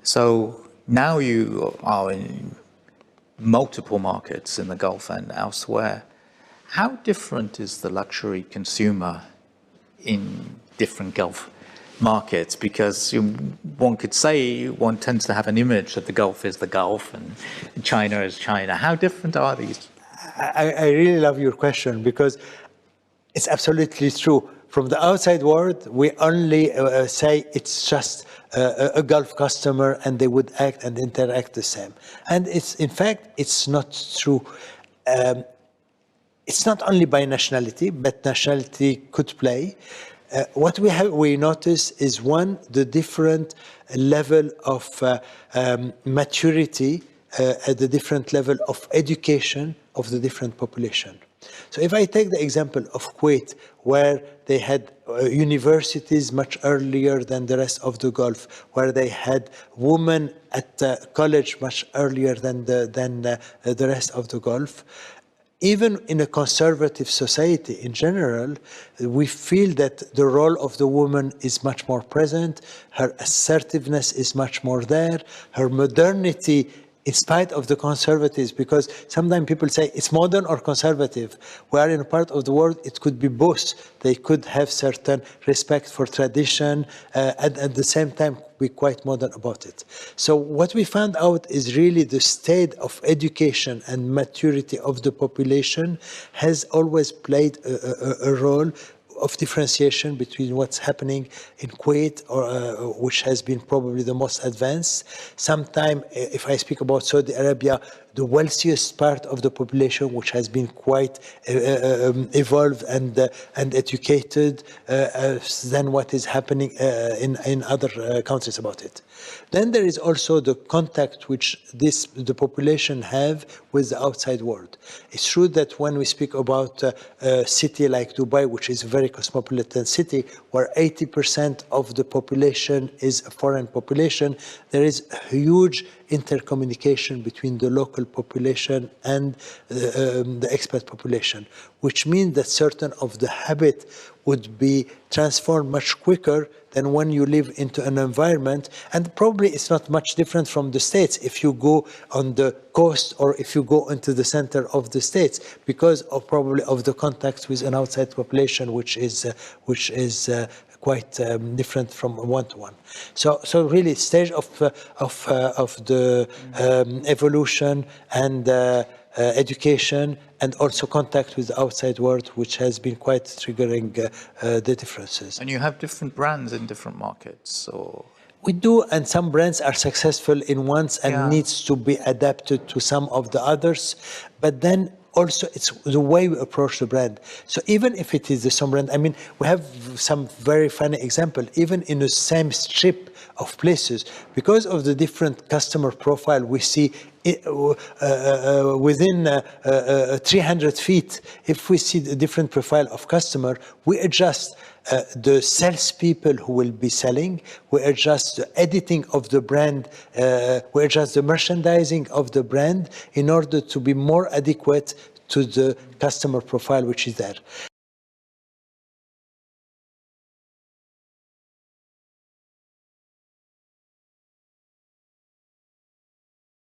So now you are in multiple markets in the Gulf and elsewhere. How different is the luxury consumer in different Gulf markets? Because one could say one tends to have an image that the Gulf is the Gulf and China is China. How different are these? I really love your question because it's absolutely true. From the outside world, we only say it's just a Gulf customer and they would act and interact the same. And in fact, it's not true. It's not only by nationality, but nationality could play. What we notice is one, the different level of maturity, at the different level of education of the different population. So if I take the example of Kuwait, where they had universities much earlier than the rest of the Gulf, where they had women at college much earlier than the rest of the Gulf, even in a conservative society in general, we feel that the role of the woman is much more present, her assertiveness is much more there, her modernity in spite of the conservatives, because sometimes people say it's modern or conservative. We are in a part of the world, it could be both. They could have certain respect for tradition and at the same time be quite modern about it. So what we found out is really the state of education and maturity of the population has always played a role of differentiation between what's happening in Kuwait, which has been probably the most advanced. Sometimes, if I speak about Saudi Arabia, the wealthiest part of the population, which has been quite evolved and educated than what is happening in other countries about it. Then there is also the contact which the population have with the outside world. It's true that when we speak about a city like Dubai, which is a very cosmopolitan city, where 80% of the population is a foreign population, there is a huge intercommunication between the local population and the expat population, which means that certain of the habit would be transformed much quicker than when you live into an environment. And probably it's not much different from the States if you go on the coast or if you go into the center of the States, because of probably of the contact with an outside population, which is quite different from one-to-one. So really stage of the evolution and education and also contact with the outside world, which has been quite triggering the differences. And you have different brands in different markets, or? We do, and some brands are successful in ones and needs to be adapted to some of the others. But then also it's the way we approach the brand. So even if it is the same brand, I mean, we have some very funny example, even in the same strip of places, because of the different customer profile we see within 300 feet, if we see the different profile of customer, we adjust the salespeople who will be selling, we adjust the editing of the brand, we adjust the merchandising of the brand in order to be more adequate to the customer profile which is there.